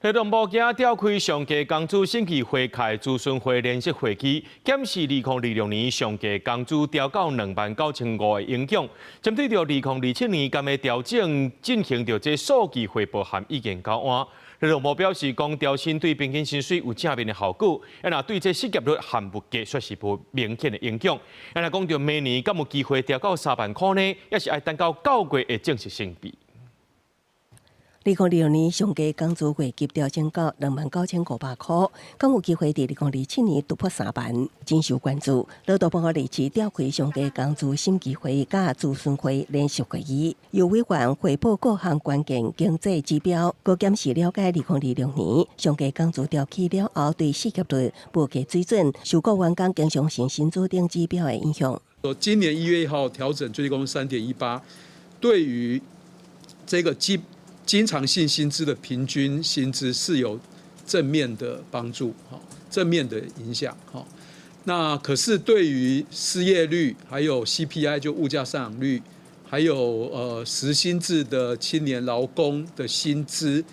勞動部今召開上屆工資審議會開諮詢會聯席會議，檢視2026年上屆工資調到29500的影響。針對着2027年間的調整，進行着這數據匯報和意見交換。勞動部表示，講調薪對平均薪水有正面的效果，那對這失業率和物價確實無明顯的影響。那講到明年敢有機會調到3萬塊呢？也是要等到9月的正式審議。2026年上屆工資月級調整到29500塊，敢有機會在2027年突破3萬，真受關注。勞動部日前召開上屆工資審議會加諮詢會聯席會議，由委員匯報各項關鍵經濟指標，佮檢視了解2026年上屆工資調起了後對失業率、物價水準、受雇員工經常性薪資等指標的影響。今年1月1號調整最低工資3.18，對於這個經常性薪資的平均薪資是有正面的幫助，正面的影響。那可是對於失業率，還有 CPI 就物價上漲率，還有時薪制的青年勞工的薪資，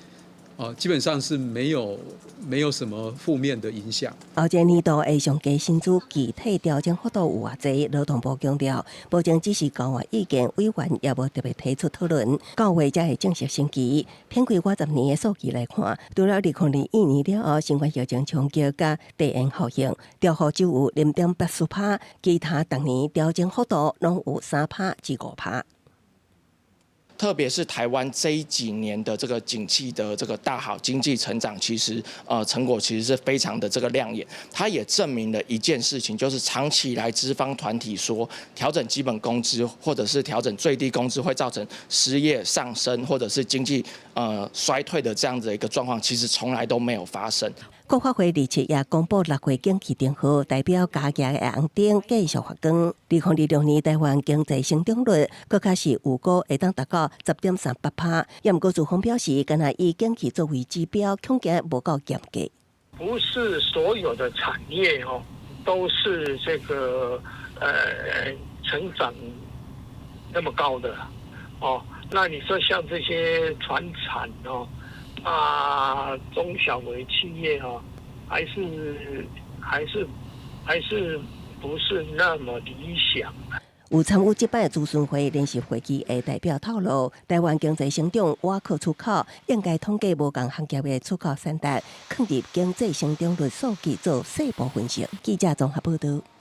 基本上是沒有什麼負面的影響。後一年度的上屆薪資具體調整幅度有偌濟？勞動部強調，目前只是交換意見，委員也無特別提出討論。9月才會正式審議。偏過50年的數據來看，除了2021年了後新冠疫情衝擊加地緣效應，調幅只有0.84%，其他逐年調整幅度攏有3%至5%。特別是台灣這幾年的這個景氣的這個大好經濟成長，其實成果其實是非常的這個亮眼。它也證明了一件事情，就是長期以來資方團體說調整基本工資或者是調整最低工資會造成失業上升或者是經濟衰退的這樣子的一個狀況，其實從來都沒有發生。國發會日前也公布6月景氣電號，代表加價的紅燈繼續發光。2026年台灣經濟成長率更加是預估會當達到10.38%。也毋過資方表示，敢若以景氣作為指標，恐驚無夠嚴格。不是所有的產業都是這個成長那麼高的那你說像這些傳產中小微企業還是不是那麼理想。有參與這擺諮詢會聯席會議的代表透露，台灣經濟成長外靠出口，應該統計無同行業的出口產值，放入經濟成長率數據做細部分析。記者綜合報道。